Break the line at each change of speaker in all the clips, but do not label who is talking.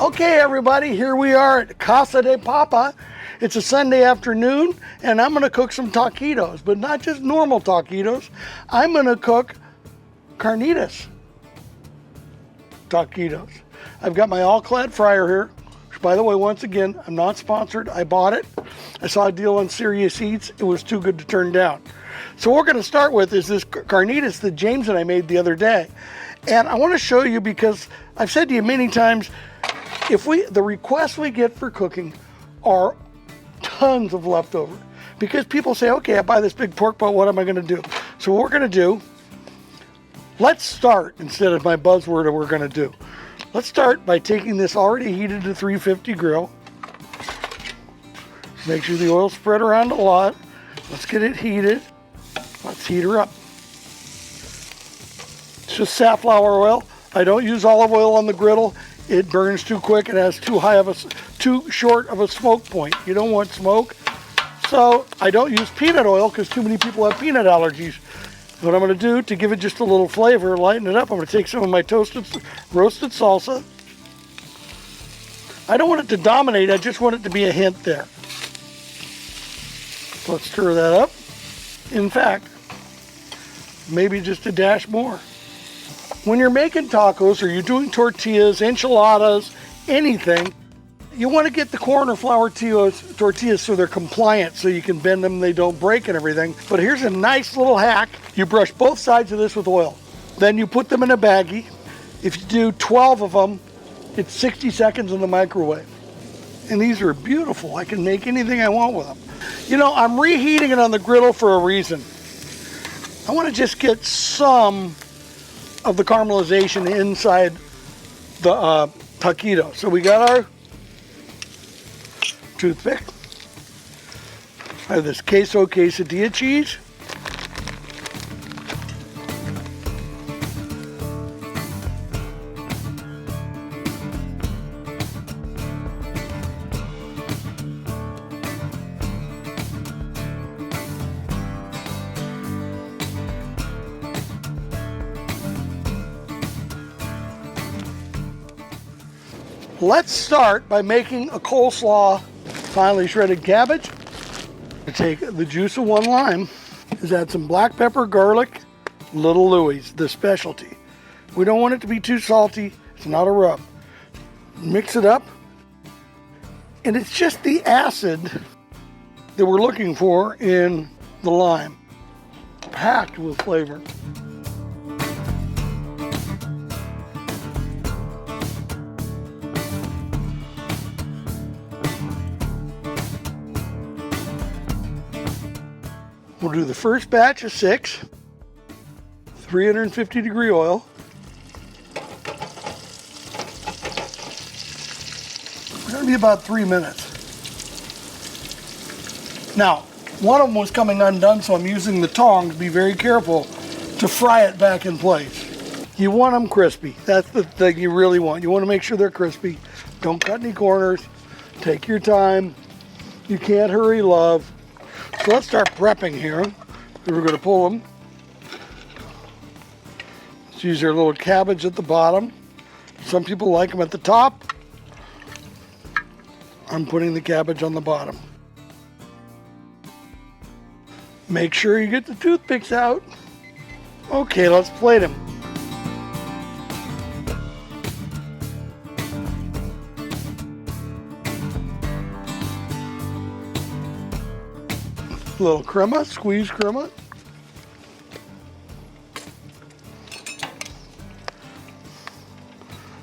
Okay, everybody, here we are at Casa de Poppa. It's a Sunday afternoon, and I'm gonna cook some taquitos, but not just normal taquitos. I'm gonna cook Carnitas Taquitos. I've got my all-clad fryer here, which, by the way, once again, I'm not sponsored. I bought it. I saw a deal on Serious Eats. It was too good to turn down. So what we're gonna start with is this Carnitas that James and I made the other day. And I wanna show you because I've said to you many times, the requests we get for cooking are tons of leftover, because people say, okay, I buy this big pork butt, what am I gonna do? So what we're gonna do, let's start, instead of my buzzword of we're gonna do, let's start by taking this already heated to 350 grill. Make sure the oil's spread around a lot. Let's get it heated. Let's heat her up. It's just safflower oil. I don't use olive oil on the griddle. It burns too quick. It has too short of a smoke point. You don't want smoke. So I don't use peanut oil because too many people have peanut allergies. What I'm going to do to give it just a little flavor, lighten it up, I'm going to take some of my roasted salsa. I don't want it to dominate. I just want it to be a hint there. So let's stir that up. In fact, maybe just a dash more. When you're making tacos or you're doing tortillas, enchiladas, anything, you want to get the corn or flour tortillas so they're compliant, so you can bend them, they don't break and everything. But here's a nice little hack. You brush both sides of this with oil. Then you put them in a baggie. If you do 12 of them, it's 60 seconds in the microwave. And these are beautiful. I can make anything I want with them. You know, I'm reheating it on the griddle for a reason. I want to just get some of the caramelization inside the taquito. So we got our toothpick. I have this queso quesadilla cheese. Let's start by making a coleslaw. Finely shredded cabbage. Take the juice of one lime. Just add some black pepper, garlic, Little Louis, the specialty. We don't want it to be too salty. It's not a rub. Mix it up. And it's just the acid that we're looking for in the lime. Packed with flavor. We'll do the first batch of 6, 350 degree oil. It's gonna be about 3 minutes. Now, one of them was coming undone, so I'm using the tongs. Be very careful to fry it back in place. You want them crispy. That's the thing you really want. You want to make sure they're crispy. Don't cut any corners. Take your time. You can't hurry love. So let's start prepping here. We're going to pull them. Let's use our little cabbage at the bottom. Some people like them at the top. I'm putting the cabbage on the bottom. Make sure you get the toothpicks out. Okay, let's plate them. A little crema, squeezed crema.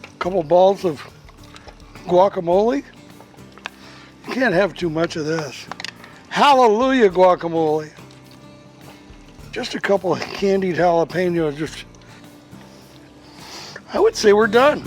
A couple balls of guacamole. You can't have too much of this. Hallelujah guacamole. Just a couple of candied jalapenos. I would say we're done.